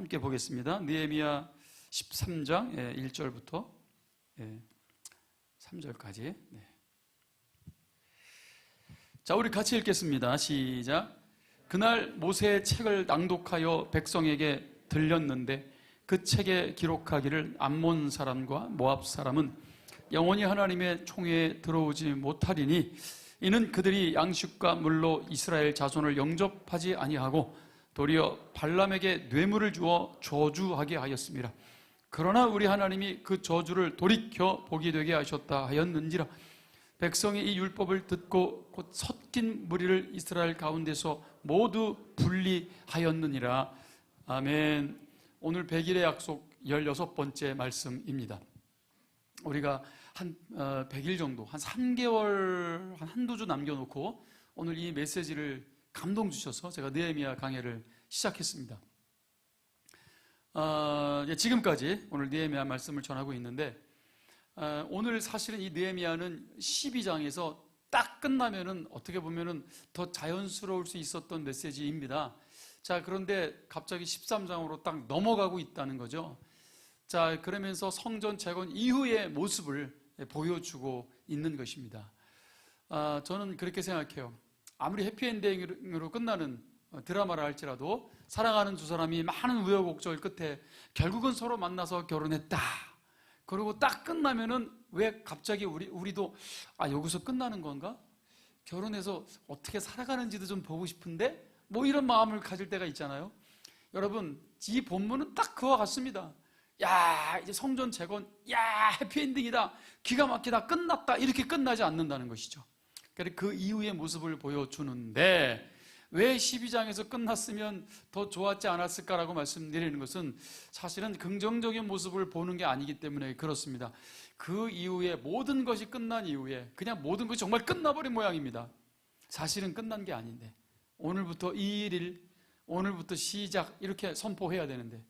함께 보겠습니다. 느헤미야 13장 1절부터 3절까지. 자, 우리 같이 읽겠습니다. 시작. 그날 모세의 책을 낭독하여 백성에게 들렸는데 그 책에 기록하기를 암몬 사람과 모압 사람은 영원히 하나님의 총회에 들어오지 못하리니 이는 그들이 양식과 물로 이스라엘 자손을 영접하지 아니하고 도리어 발람에게 뇌물을 주어 저주하게 하였습니다. 그러나 우리 하나님이 그 저주를 돌이켜 복이 되게 하셨다 하였는지라. 백성이 이 율법을 듣고 곧 섞인 무리를 이스라엘 가운데서 모두 분리하였느니라. 아멘. 오늘 100일의 약속 16번째 말씀입니다. 우리가 한 100일 정도, 한 3개월, 한두 주 남겨놓고 오늘 이 메시지를 감동 주셔서 제가 느헤미야 강해를 시작했습니다. 지금까지 오늘 느헤미야 말씀을 전하고 있는데, 오늘 사실은 이 느헤미야는 12장에서 딱 끝나면은 어떻게 보면은 더 자연스러울 수 있었던 메시지입니다. 자, 그런데 갑자기 13장으로 딱 넘어가고 있다는 거죠. 자, 그러면서 성전 재건 이후의 모습을 보여주고 있는 것입니다. 저는 그렇게 생각해요. 아무리 해피엔딩으로 끝나는 드라마라 할지라도 사랑하는 두 사람이 많은 우여곡절 끝에 결국은 서로 만나서 결혼했다. 그리고 딱 끝나면은 왜 갑자기 우리도 여기서 끝나는 건가? 결혼해서 어떻게 살아가는지도 좀 보고 싶은데? 뭐 이런 마음을 가질 때가 있잖아요. 여러분, 이 본문은 딱 그와 같습니다. 야, 이제 성전 재건, 야, 해피엔딩이다, 기가 막히다, 끝났다, 이렇게 끝나지 않는다는 것이죠. 그래서 그 이후의 모습을 보여주는데, 왜 12장에서 끝났으면 더 좋았지 않았을까라고 말씀드리는 것은 사실은 긍정적인 모습을 보는 게 아니기 때문에 그렇습니다. 그 이후에 모든 것이 끝난 이후에 그냥 모든 것이 정말 끝나버린 모양입니다. 사실은 끝난 게 아닌데 오늘부터 이 일, 오늘부터 시작, 이렇게 선포해야 되는데,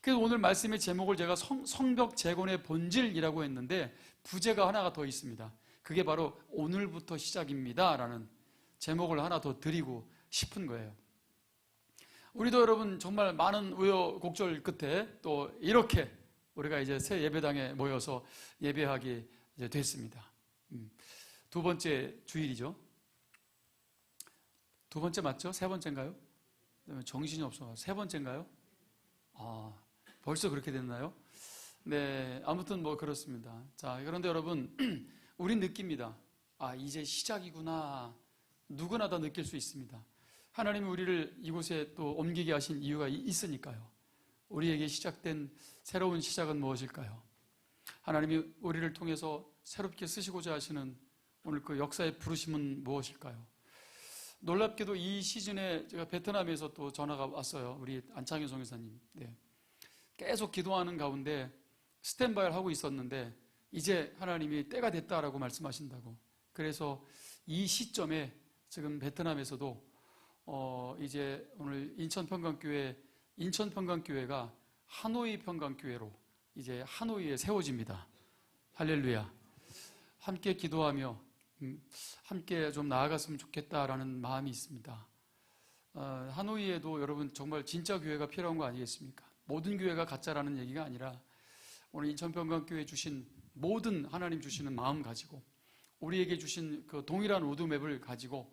그래서 오늘 말씀의 제목을 제가 성벽 재건의 본질이라고 했는데 부제가 하나가 더 있습니다. 그게 바로 오늘부터 시작입니다 라는 제목을 하나 더 드리고 싶은 거예요. 우리도 여러분 정말 많은 우여곡절 끝에 또 이렇게 우리가 이제 새 예배당에 모여서 예배하게 이제 됐습니다. 두 번째 주일이죠. 두 번째 맞죠? 세 번째인가요? 정신이 없어. 세 번째인가요? 벌써 그렇게 됐나요? 네, 아무튼 뭐 그렇습니다. 자, 그런데 여러분, 우린 느낍니다. 이제 시작이구나. 누구나 다 느낄 수 있습니다. 하나님이 우리를 이곳에 또 옮기게 하신 이유가 있으니까요. 우리에게 시작된 새로운 시작은 무엇일까요? 하나님이 우리를 통해서 새롭게 쓰시고자 하시는 오늘 그 역사의 부르심은 무엇일까요? 놀랍게도 이 시즌에 제가 베트남에서 또 전화가 왔어요. 우리 안창현 송교사님. 네. 계속 기도하는 가운데 스탠바이를 하고 있었는데 이제 하나님이 때가 됐다라고 말씀하신다고. 그래서 이 시점에 지금 베트남에서도 이제 오늘 인천 평강교회가 하노이 평강교회로 이제 하노이에 세워집니다. 할렐루야. 함께 기도하며 함께 좀 나아갔으면 좋겠다라는 마음이 있습니다. 하노이에도 여러분 정말 진짜 교회가 필요한 거 아니겠습니까? 모든 교회가 가짜라는 얘기가 아니라 오늘 인천평강교회 주신 모든 하나님 주시는 마음 가지고 우리에게 주신 그 동일한 로드맵을 가지고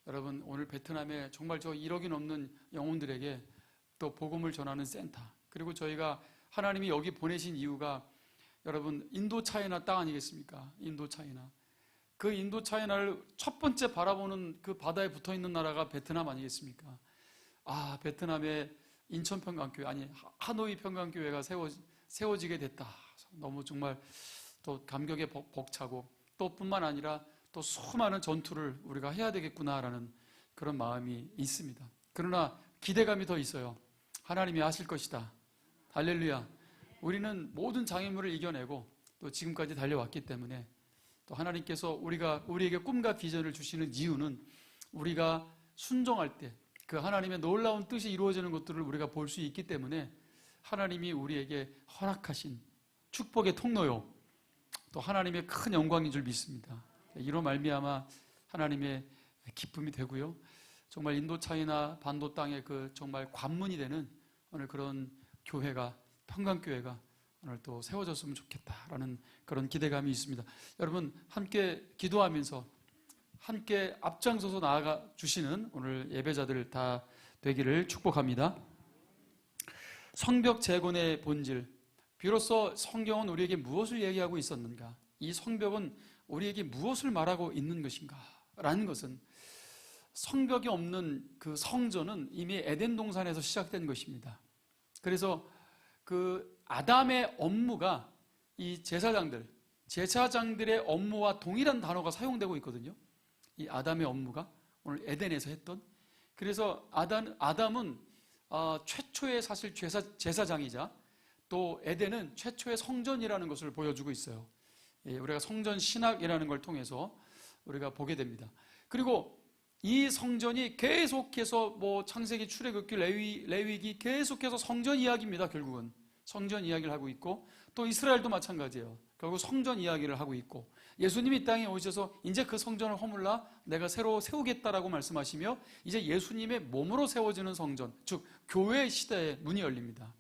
여러분 오늘 베트남에 정말 저 1억이 넘는 영혼들에게 또 복음을 전하는 센터, 그리고 저희가 하나님이 여기 보내신 이유가 여러분 인도차이나 땅 아니겠습니까? 인도차이나. 그 인도차이나를 첫 번째 바라보는 그 바다에 붙어있는 나라가 베트남 아니겠습니까? 베트남의 인천평강교회, 하노이 평강교회가 세워지게 됐다. 너무 정말 또 감격에 벅차고 또 뿐만 아니라 또 수많은 전투를 우리가 해야 되겠구나라는 그런 마음이 있습니다. 그러나 기대감이 더 있어요. 하나님이 하실 것이다. 할렐루야. 우리는 모든 장애물을 이겨내고 또 지금까지 달려왔기 때문에 또 하나님께서 우리에게 꿈과 비전을 주시는 이유는 우리가 순종할 때 그 하나님의 놀라운 뜻이 이루어지는 것들을 우리가 볼 수 있기 때문에 하나님이 우리에게 허락하신 축복의 통로요, 또 하나님의 큰 영광인 줄 믿습니다. 이로 말미암아 하나님의 기쁨이 되고요, 정말 인도차이나 반도 땅의 그 정말 관문이 되는 오늘 그런 교회가, 평강교회가 오늘 또 세워졌으면 좋겠다라는 그런 기대감이 있습니다. 여러분 함께 기도하면서 함께 앞장서서 나아가 주시는 오늘 예배자들 다 되기를 축복합니다. 성벽 재건의 본질, 비로소 성경은 우리에게 무엇을 얘기하고 있었는가? 이 성벽은 우리에게 무엇을 말하고 있는 것인가? 라는 것은 성벽이 없는 그 성전은 이미 에덴 동산에서 시작된 것입니다. 그래서 그 아담의 업무가 이 제사장들의 업무와 동일한 단어가 사용되고 있거든요. 이 아담의 업무가 오늘 에덴에서 했던. 그래서 아담은 최초의 사실 제사장이자 또 에덴은 최초의 성전이라는 것을 보여주고 있어요. 우리가 성전 신학이라는 걸 통해서 우리가 보게 됩니다. 그리고 이 성전이 계속해서 뭐 창세기, 출애굽기, 레위기 계속해서 성전 이야기입니다. 결국은 성전 이야기를 하고 있고 또 이스라엘도 마찬가지예요. 결국 성전 이야기를 하고 있고 예수님이 이 땅에 오셔서 이제 그 성전을 허물라 내가 새로 세우겠다라고 말씀하시며 이제 예수님의 몸으로 세워지는 성전, 즉 교회 시대의 문이 열립니다.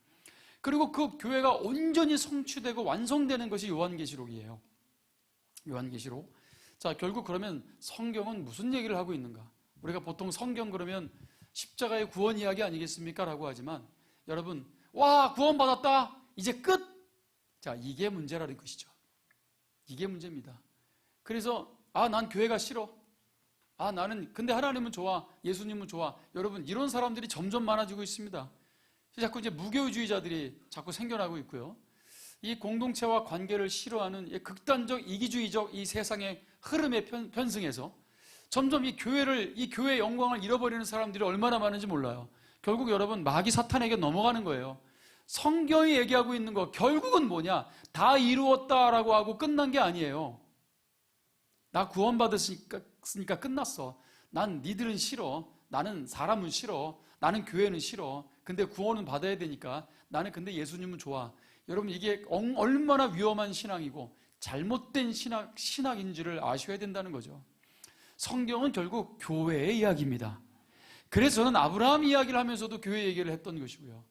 그리고 그 교회가 온전히 성취되고 완성되는 것이 요한계시록이에요. 요한계시록. 자, 결국 그러면 성경은 무슨 얘기를 하고 있는가? 우리가 보통 성경 그러면 십자가의 구원 이야기 아니겠습니까? 라고 하지만 여러분, 와, 구원받았다. 이제 끝. 자, 이게 문제라는 것이죠. 이게 문제입니다. 그래서 난 교회가 싫어. 근데 하나님은 좋아. 예수님은 좋아. 여러분, 이런 사람들이 점점 많아지고 있습니다. 자꾸 이제 무교주의자들이 자꾸 생겨나고 있고요. 이 공동체와 관계를 싫어하는 극단적 이기주의적 이 세상의 흐름에 편승해서 점점 이 교회의 영광을 잃어버리는 사람들이 얼마나 많은지 몰라요. 결국 여러분, 마귀 사탄에게 넘어가는 거예요. 성경이 얘기하고 있는 거 결국은 뭐냐? 다 이루었다라고 하고 끝난 게 아니에요. 나 구원받았으니까 끝났어. 난 니들은 싫어. 나는 사람은 싫어. 나는 교회는 싫어. 근데 구원은 받아야 되니까 나는 근데 예수님은 좋아. 여러분, 이게 얼마나 위험한 신앙이고 잘못된 신학인지를 아셔야 된다는 거죠. 성경은 결국 교회의 이야기입니다. 그래서 저는 아브라함 이야기를 하면서도 교회 얘기를 했던 것이고요.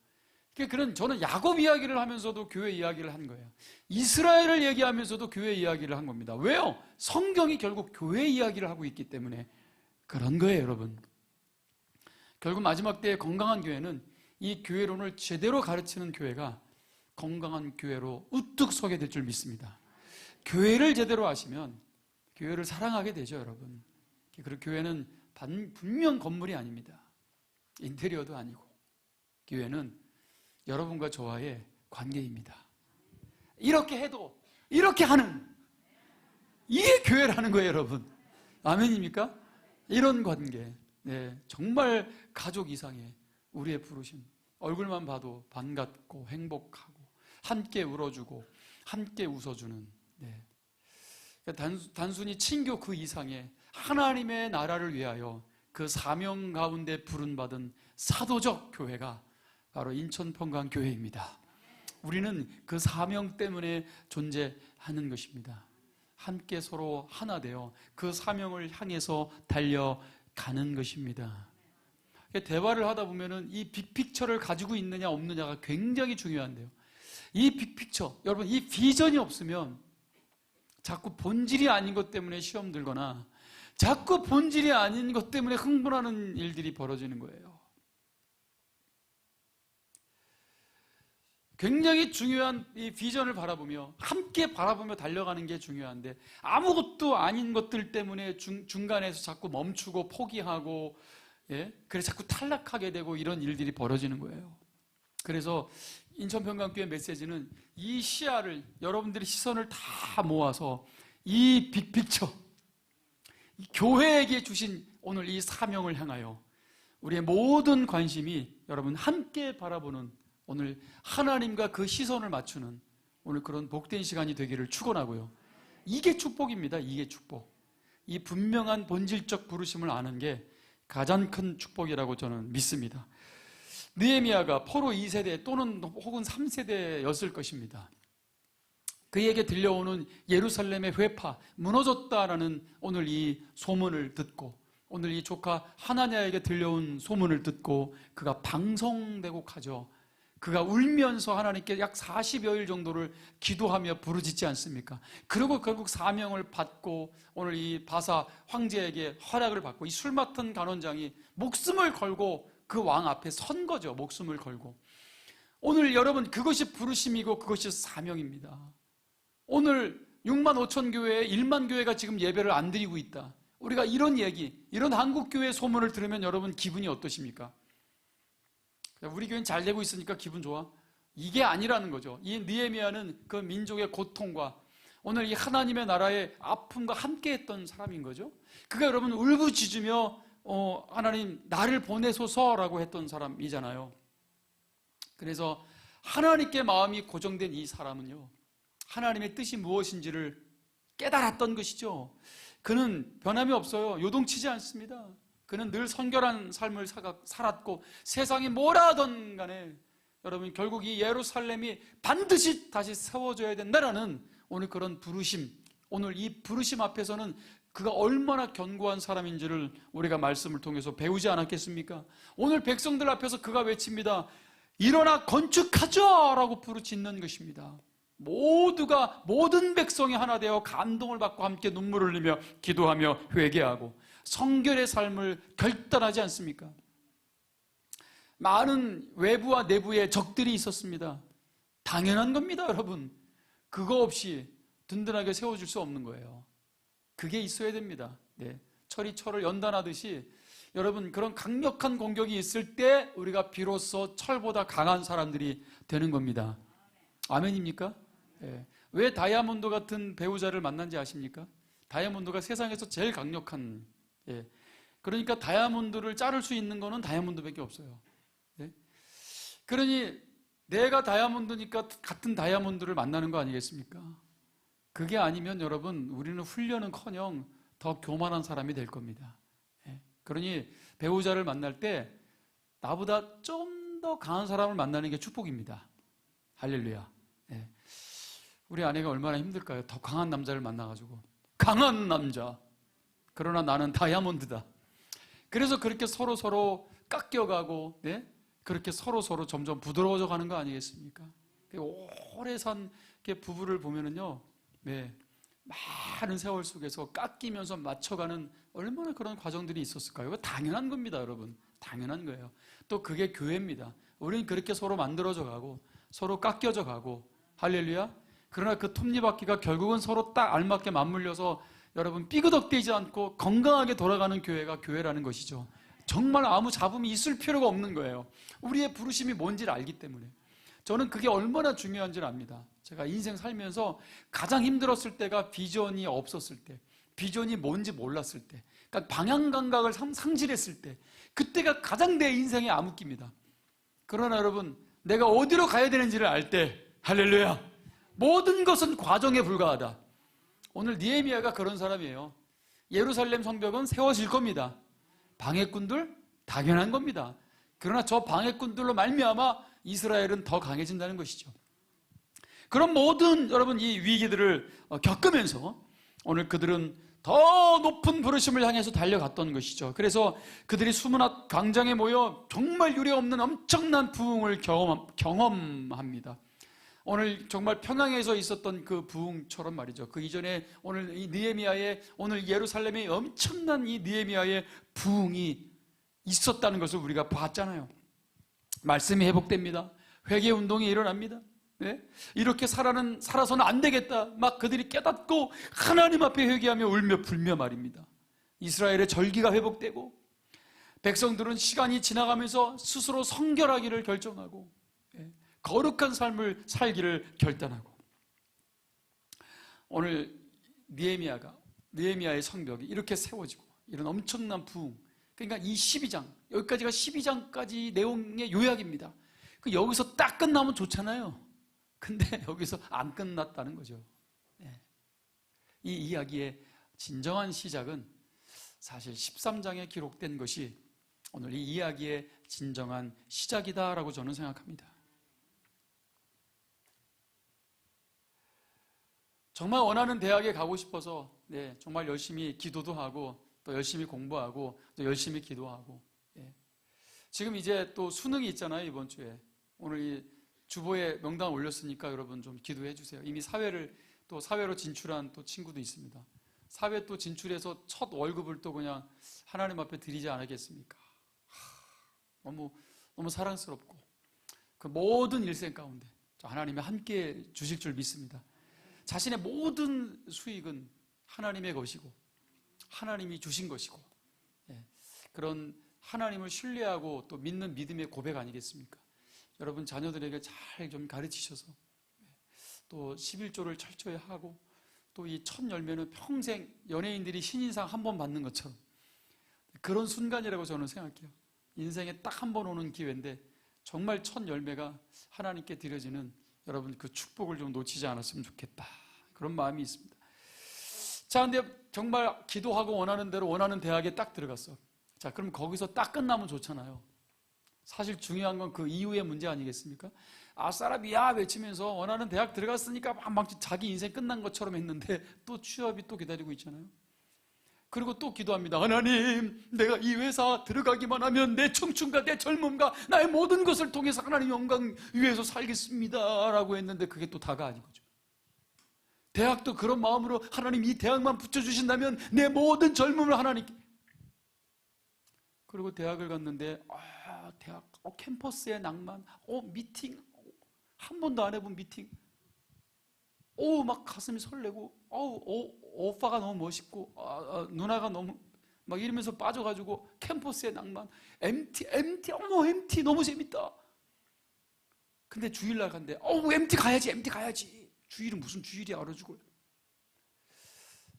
저는 야곱 이야기를 하면서도 교회 이야기를 한 거예요. 이스라엘을 얘기하면서도 교회 이야기를 한 겁니다. 왜요? 성경이 결국 교회 이야기를 하고 있기 때문에 그런 거예요, 여러분. 결국 마지막 때의 건강한 교회는 이 교회론을 제대로 가르치는 교회가 건강한 교회로 우뚝 서게 될 줄 믿습니다. 교회를 제대로 하시면 교회를 사랑하게 되죠, 여러분. 그리고 교회는 분명 건물이 아닙니다. 인테리어도 아니고. 교회는 여러분과 저와의 관계입니다. 이렇게 해도 이렇게 하는 이게 교회라는 거예요, 여러분. 아멘입니까? 이런 관계. 네, 정말 가족 이상의 우리의 부르심. 얼굴만 봐도 반갑고 행복하고 함께 울어주고 함께 웃어주는. 네. 단순히 친교 그 이상의 하나님의 나라를 위하여 그 사명 가운데 부름받은 사도적 교회가 바로 인천평강교회입니다. 우리는 그 사명 때문에 존재하는 것입니다. 함께 서로 하나 되어 그 사명을 향해서 달려가는 것입니다. 대화를 하다 보면은 이 빅픽처를 가지고 있느냐 없느냐가 굉장히 중요한데요. 이 빅픽처, 여러분, 이 비전이 없으면 자꾸 본질이 아닌 것 때문에 시험 들거나 자꾸 본질이 아닌 것 때문에 흥분하는 일들이 벌어지는 거예요. 굉장히 중요한 이 비전을 바라보며 함께 바라보며 달려가는 게 중요한데 아무것도 아닌 것들 때문에 중간에서 자꾸 멈추고 포기하고 그래서 자꾸 탈락하게 되고 이런 일들이 벌어지는 거예요. 그래서 인천평강교회 메시지는 이 시야를, 여러분들의 시선을 다 모아서 이 빅픽처, 이 교회에게 주신 오늘 이 사명을 향하여 우리의 모든 관심이 여러분 함께 바라보는, 오늘 하나님과 그 시선을 맞추는 오늘 그런 복된 시간이 되기를 축원하고요. 이게 축복입니다. 이게 축복. 이 분명한 본질적 부르심을 아는 게 가장 큰 축복이라고 저는 믿습니다. 느헤미야가 포로 2세대 또는 혹은 3세대였을 것입니다. 그에게 들려오는 예루살렘의 회파, 무너졌다라는 오늘 이 소문을 듣고, 오늘 이 조카 하나냐에게 들려온 소문을 듣고 그가 방성되고 가죠. 그가 울면서 하나님께 약 40여일 정도를 기도하며 부르짖지 않습니까? 그리고 결국 사명을 받고 오늘 이 바사 황제에게 허락을 받고 이 술 맡은 간원장이 목숨을 걸고 그 왕 앞에 선 거죠. 목숨을 걸고. 오늘 여러분, 그것이 부르심이고 그것이 사명입니다. 오늘 6만 5천 교회에 1만 교회가 지금 예배를 안 드리고 있다. 우리가 이런 얘기, 이런 한국교회 소문을 들으면 여러분 기분이 어떠십니까? 우리 교회는 잘 되고 있으니까 기분 좋아? 이게 아니라는 거죠. 이 느헤미야는 그 민족의 고통과 오늘 이 하나님의 나라의 아픔과 함께 했던 사람인 거죠. 그가 여러분 울부짖으며 하나님 나를 보내소서라고 했던 사람이잖아요. 그래서 하나님께 마음이 고정된 이 사람은요, 하나님의 뜻이 무엇인지를 깨달았던 것이죠. 그는 변함이 없어요. 요동치지 않습니다. 그는 늘 성결한 삶을 살았고 세상이 뭐라 하던 간에 여러분 결국 이 예루살렘이 반드시 다시 세워져야 된다라는 오늘 그런 부르심, 오늘 이 부르심 앞에서는 그가 얼마나 견고한 사람인지를 우리가 말씀을 통해서 배우지 않았겠습니까? 오늘 백성들 앞에서 그가 외칩니다. 일어나 건축하자 라고 부르짖는 것입니다. 모두가 모든 백성이 하나 되어 감동을 받고 함께 눈물을 흘리며 기도하며 회개하고 성결의 삶을 결단하지 않습니까? 많은 외부와 내부의 적들이 있었습니다. 당연한 겁니다, 여러분. 그거 없이 든든하게 세워줄 수 없는 거예요. 그게 있어야 됩니다. 네. 철이 철을 연단하듯이 여러분 그런 강력한 공격이 있을 때 우리가 비로소 철보다 강한 사람들이 되는 겁니다. 아멘입니까? 네. 왜 다이아몬드 같은 배우자를 만난지 아십니까? 다이아몬드가 세상에서 제일 강력한, 그러니까 다이아몬드를 자를 수 있는 거는 다이아몬드밖에 없어요. 그러니 내가 다이아몬드니까 같은 다이아몬드를 만나는 거 아니겠습니까? 그게 아니면 여러분 우리는 훈련은커녕 더 교만한 사람이 될 겁니다. 그러니 배우자를 만날 때 나보다 좀 더 강한 사람을 만나는 게 축복입니다. 할렐루야. 우리 아내가 얼마나 힘들까요? 더 강한 남자를 만나가지고. 강한 남자. 그러나 나는 다이아몬드다. 그래서 그렇게 서로 깎여가고, 그렇게 서로 점점 부드러워져 가는 거 아니겠습니까? 오래 산 부부를 보면은요, 많은 세월 속에서 깎이면서 맞춰가는 얼마나 그런 과정들이 있었을까요? 이거 당연한 겁니다, 여러분. 당연한 거예요. 또 그게 교회입니다. 우리는 그렇게 서로 만들어져 가고, 서로 깎여져 가고, 할렐루야. 그러나 그 톱니바퀴가 결국은 서로 딱 알맞게 맞물려서 여러분 삐그덕대지 않고 건강하게 돌아가는 교회가 교회라는 것이죠. 정말 아무 잡음이 있을 필요가 없는 거예요. 우리의 부르심이 뭔지를 알기 때문에. 저는 그게 얼마나 중요한지를 압니다. 제가 인생 살면서 가장 힘들었을 때가 비전이 없었을 때, 비전이 뭔지 몰랐을 때, 그러니까 방향 감각을 상실했을 때, 그때가 가장 내 인생의 암흑기입니다. 그러나 여러분, 내가 어디로 가야 되는지를 알 때, 할렐루야, 모든 것은 과정에 불과하다. 오늘 느헤미야가 그런 사람이에요. 예루살렘 성벽은 세워질 겁니다. 방해꾼들 당연한 겁니다. 그러나 저 방해꾼들로 말미암아 이스라엘은 더 강해진다는 것이죠. 그런 모든 여러분 이 위기들을 겪으면서 오늘 그들은 더 높은 부르심을 향해서 달려갔던 것이죠. 그래서 그들이 수문앞 광장에 모여 정말 유례없는 엄청난 부흥을 경험합니다. 오늘 정말 평양에서 있었던 그 부흥처럼 말이죠. 그 이전에 오늘 이 느헤미야의, 오늘 예루살렘의 엄청난 이 느헤미야의 부흥이 있었다는 것을 우리가 봤잖아요. 말씀이 회복됩니다. 회개 운동이 일어납니다. 이렇게 살아서는 안 되겠다. 막 그들이 깨닫고 하나님 앞에 회개하며 울며 불며 말입니다. 이스라엘의 절기가 회복되고 백성들은 시간이 지나가면서 스스로 성결하기를 결정하고 거룩한 삶을 살기를 결단하고 오늘 느헤미야의 성벽이 이렇게 세워지고 이런 엄청난 부흥, 그러니까 이 12장, 여기까지가 12장까지 내용의 요약입니다. 여기서 딱 끝나면 좋잖아요. 근데 여기서 안 끝났다는 거죠. 이 이야기의 진정한 시작은 사실 13장에 기록된 것이 오늘 이 이야기의 진정한 시작이다라고 저는 생각합니다. 정말 원하는 대학에 가고 싶어서 정말 열심히 기도도 하고 또 열심히 공부하고 또 열심히 기도하고 지금 이제 또 수능이 있잖아요, 이번 주에. 오늘 이 주보에 명단 올렸으니까 여러분 좀 기도해 주세요. 이미 사회로 진출한 또 친구도 있습니다. 사회 또 진출해서 첫 월급을 또 그냥 하나님 앞에 드리지 않겠습니까? 너무 사랑스럽고 그 모든 일생 가운데 하나님이 함께 주실 줄 믿습니다. 자신의 모든 수익은 하나님의 것이고 하나님이 주신 것이고, 그런 하나님을 신뢰하고 또 믿는 믿음의 고백 아니겠습니까? 여러분 자녀들에게 잘 좀 가르치셔서 또 11조를 철저히 하고, 또 이 첫 열매는 평생 연예인들이 신인상 한 번 받는 것처럼 그런 순간이라고 저는 생각해요. 인생에 딱 한 번 오는 기회인데 정말 첫 열매가 하나님께 드려지는 여러분 그 축복을 좀 놓치지 않았으면 좋겠다, 그런 마음이 있습니다. 자, 근데 정말 기도하고 원하는 대로 원하는 대학에 딱 들어갔어. 자, 그럼 거기서 딱 끝나면 좋잖아요. 사실 중요한 건 그 이후의 문제 아니겠습니까? 아싸라비야 외치면서 원하는 대학 들어갔으니까 막 자기 인생 끝난 것처럼 했는데 또 취업이 또 기다리고 있잖아요. 그리고 또 기도합니다. 하나님, 내가 이 회사 들어가기만 하면 내 청춘과 내 젊음과 나의 모든 것을 통해서 하나님 영광 위해서 살겠습니다 라고 했는데 그게 또 다가 아닌 거죠. 대학도 그런 마음으로 하나님 이 대학만 붙여주신다면 내 모든 젊음을 하나님께. 그리고 대학을 갔는데 대학, 캠퍼스의 낭만, 미팅, 한 번도 안 해본 미팅, 막 가슴이 설레고, 오빠가 너무 멋있고, 누나가 너무 막 이러면서 빠져가지고 캠퍼스의 낭만, MT 너무 재밌다. 근데 주일날 간대. MT 가야지. 주일은 무슨 주일이야, 얼어 죽어요.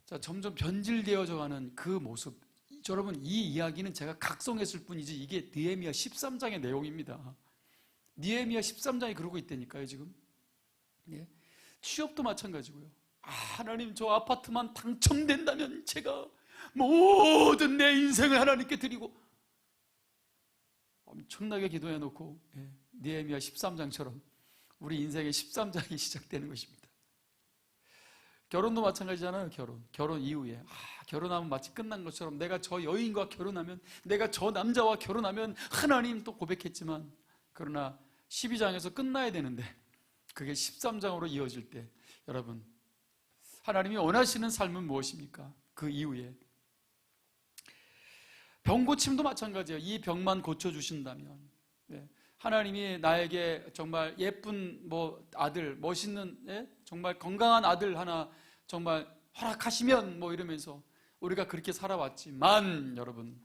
자, 점점 변질되어져 가는 그 모습. 여러분, 이 이야기는 제가 각성했을 뿐이지 이게 느헤미야 13장의 내용입니다. 느헤미야 13장이 그러고 있다니까요, 지금. 예. 취업도 마찬가지고요. 하나님, 저 아파트만 당첨된다면 제가 모든 내 인생을 하나님께 드리고, 엄청나게 기도해 놓고, 느헤미야 13장처럼 우리 인생의 13장이 시작되는 것입니다. 결혼도 마찬가지잖아요. 결혼 이후에 결혼하면 마치 끝난 것처럼 내가 저 여인과 결혼하면, 내가 저 남자와 결혼하면, 하나님 또 고백했지만, 그러나 12장에서 끝나야 되는데 그게 13장으로 이어질 때, 여러분, 하나님이 원하시는 삶은 무엇입니까? 그 이후에 병 고침도 마찬가지예요. 이 병만 고쳐주신다면, 하나님이 나에게 정말 예쁜 아들, 멋있는, 정말 건강한 아들 하나 정말 허락하시면 이러면서 우리가 그렇게 살아왔지만, 여러분,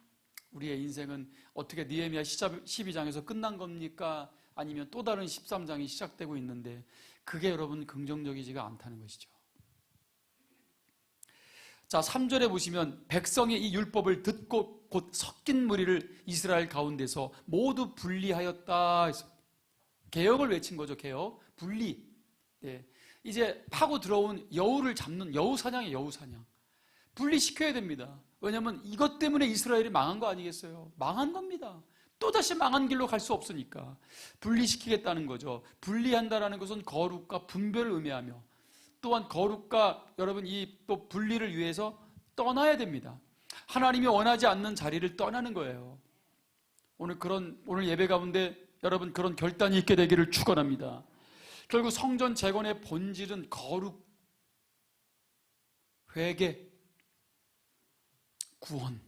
우리의 인생은 어떻게 느헤미야 12장에서 끝난 겁니까? 아니면 또 다른 13장이 시작되고 있는데, 그게 여러분 긍정적이지가 않다는 것이죠. 자, 3절에 보시면 백성의 이 율법을 듣고 곧 섞인 무리를 이스라엘 가운데서 모두 분리하였다. 개혁을 외친 거죠. 개혁, 분리. 이제 파고 들어온 여우를 잡는 여우 사냥이에요. 여우 사냥. 분리시켜야 됩니다. 왜냐하면 이것 때문에 이스라엘이 망한 거 아니겠어요? 망한 겁니다. 또다시 망한 길로 갈 수 없으니까 분리시키겠다는 거죠. 분리한다라는 것은 거룩과 분별을 의미하며, 또한 거룩과 여러분 이 또 분리를 위해서 떠나야 됩니다. 하나님이 원하지 않는 자리를 떠나는 거예요. 오늘 예배 가운데 여러분 그런 결단이 있게 되기를 축원합니다. 결국 성전 재건의 본질은 거룩, 회개, 구원.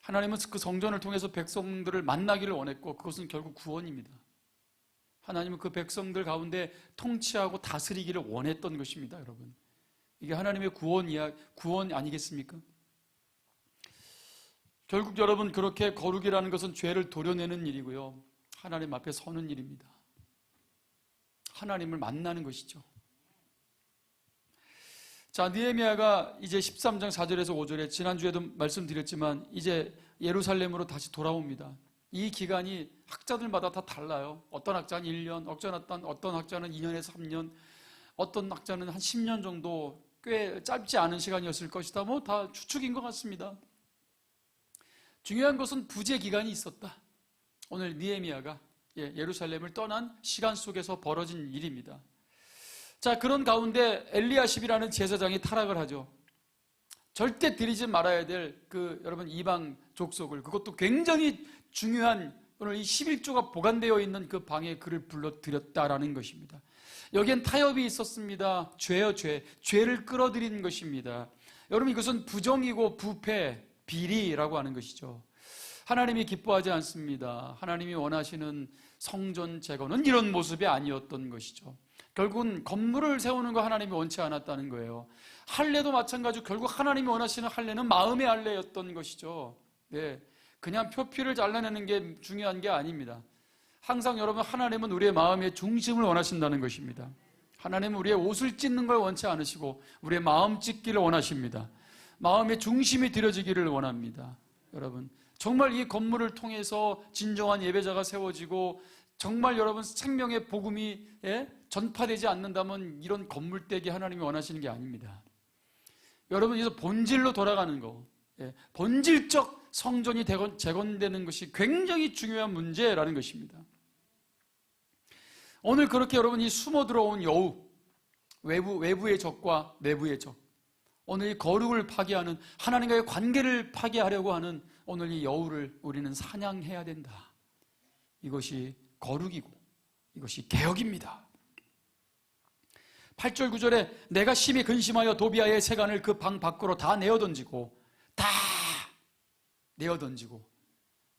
하나님은 그 성전을 통해서 백성들을 만나기를 원했고, 그것은 결국 구원입니다. 하나님은 그 백성들 가운데 통치하고 다스리기를 원했던 것입니다, 여러분. 이게 하나님의 구원 아니겠습니까? 결국 여러분, 그렇게 거룩이라는 것은 죄를 도려내는 일이고요, 하나님 앞에 서는 일입니다. 하나님을 만나는 것이죠. 자, 느헤미야가 이제 13장 4절에서 5절에 지난주에도 말씀드렸지만 이제 예루살렘으로 다시 돌아옵니다. 이 기간이 학자들마다 다 달라요. 어떤 학자는 1년, 어떤 학자는 2년에서 3년, 어떤 학자는 한 10년 정도, 꽤 짧지 않은 시간이었을 것이다. 다 추측인 것 같습니다. 중요한 것은 부재 기간이 있었다. 오늘 느헤미야가 예루살렘을 떠난 시간 속에서 벌어진 일입니다. 자, 그런 가운데 엘리야십이라는 제사장이 타락을 하죠. 절대 드리지 말아야 될 여러분 이방 족속을, 그것도 굉장히 중요한 오늘 이 11조가 보관되어 있는 그 방에 그를 불러들였다라는 것입니다. 여기엔 타협이 있었습니다. 죄요, 죄. 죄를 끌어들인 것입니다. 여러분, 이것은 부정이고 부패, 비리라고 하는 것이죠. 하나님이 기뻐하지 않습니다. 하나님이 원하시는 성전 재건은 이런 모습이 아니었던 것이죠. 결국은 건물을 세우는 거 하나님이 원치 않았다는 거예요. 할례도 마찬가지로 결국 하나님이 원하시는 할례는 마음의 할례였던 것이죠. 네, 그냥 표피를 잘라내는 게 중요한 게 아닙니다. 항상 여러분, 하나님은 우리의 마음의 중심을 원하신다는 것입니다. 하나님은 우리의 옷을 찢는 걸 원치 않으시고 우리의 마음 찢기를 원하십니다. 마음의 중심이 들여지기를 원합니다. 여러분, 정말 이 건물을 통해서 진정한 예배자가 세워지고 정말 여러분 생명의 복음이 전파되지 않는다면 이런 건물되기 하나님이 원하시는 게 아닙니다. 여러분, 여기서 본질로 돌아가는 거, 본질적 성전이 재건되는 것이 굉장히 중요한 문제라는 것입니다. 오늘 그렇게 여러분이 숨어 들어온 여우, 외부의 적과 내부의 적, 오늘 이 거룩을 파괴하는, 하나님과의 관계를 파괴하려고 하는 오늘 이 여우를 우리는 사냥해야 된다. 이것이 거룩이고 이것이 개혁입니다. 8절 9절에 내가 심히 근심하여 도비아의 세간을 그 방 밖으로 다 내어던지고,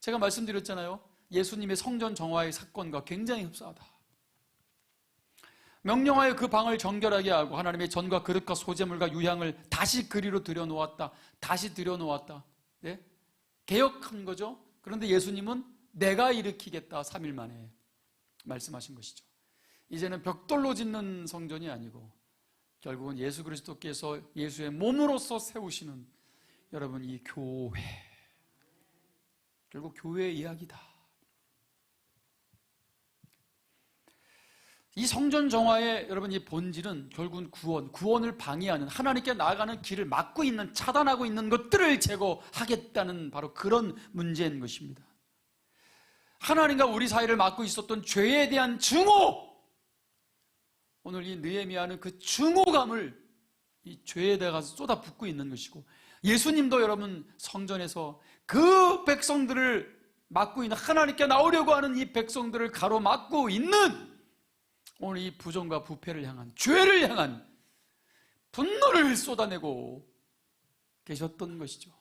제가 말씀드렸잖아요. 예수님의 성전 정화의 사건과 굉장히 흡사하다. 명령하여 그 방을 정결하게 하고 하나님의 전과 그릇과 소재물과 유향을 다시 그리로 들여놓았다. 다시 들여놓았다. 네? 개혁한 거죠. 그런데 예수님은 내가 일으키겠다. 3일 만에 말씀하신 것이죠. 이제는 벽돌로 짓는 성전이 아니고 결국은 예수 그리스도께서 예수의 몸으로서 세우시는 여러분 이 교회, 결국 교회의 이야기다. 이 성전 정화의 여러분 이 본질은 결국은 구원을 방해하는, 하나님께 나아가는 길을 막고 있는, 차단하고 있는 것들을 제거하겠다는 바로 그런 문제인 것입니다. 하나님과 우리 사이를 막고 있었던 죄에 대한 증오, 오늘 이 느헤미야는 그 증오감을 이 죄에 대해서 쏟아붓고 있는 것이고, 예수님도 여러분 성전에서 그 백성들을 막고 있는, 하나님께 나오려고 하는 이 백성들을 가로막고 있는 오늘 이 부정과 부패를 향한, 죄를 향한 분노를 쏟아내고 계셨던 것이죠.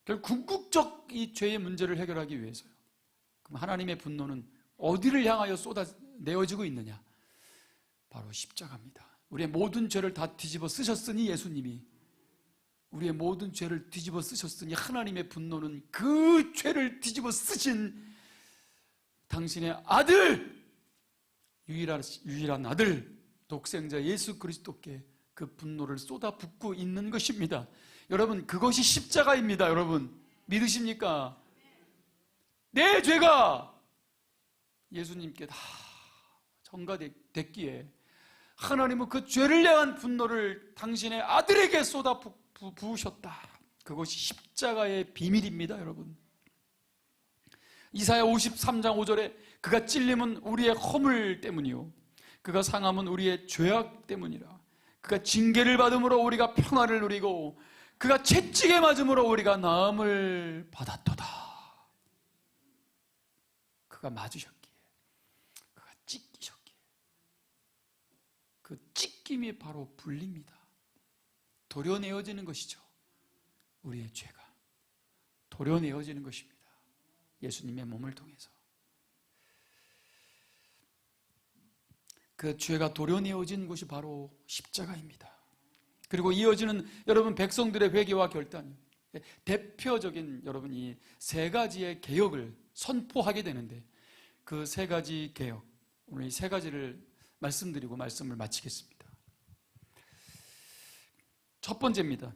결국 궁극적 이 죄의 문제를 해결하기 위해서요. 그럼 하나님의 분노는 어디를 향하여 쏟아내어지고 있느냐? 바로 십자가입니다. 우리의 모든 죄를 다 뒤집어 쓰셨으니, 예수님이 우리의 모든 죄를 뒤집어 쓰셨으니 하나님의 분노는 그 죄를 뒤집어 쓰신 당신의 아들, 유일한 아들, 독생자 예수 그리스도께 그 분노를 쏟아붓고 있는 것입니다. 여러분, 그것이 십자가입니다. 여러분, 믿으십니까? 내 죄가 예수님께 다 전가됐기에 하나님은 그 죄를 향한 분노를 당신의 아들에게 쏟아부으셨다. 그것이 십자가의 비밀입니다. 여러분, 이사야 53장 5절에 그가 찔림은 우리의 허물 때문이요 그가 상함은 우리의 죄악 때문이라. 그가 징계를 받음으로 우리가 평화를 누리고 그가 채찍에 맞음으로 우리가 나음을 받았도다. 그가 맞으셨기에, 그가 찢기셨기에, 그 찢김이 바로 분리입니다. 도려내어지는 것이죠. 우리의 죄가 도려내어지는 것입니다. 예수님의 몸을 통해서 그 죄가 도려내어진 곳이 바로 십자가입니다. 그리고 이어지는 여러분 백성들의 회개와 결단, 대표적인 여러분 이 세 가지의 개혁을 선포하게 되는데, 그 세 가지 개혁, 오늘 이 세 가지를 말씀드리고 말씀을 마치겠습니다. 첫 번째입니다.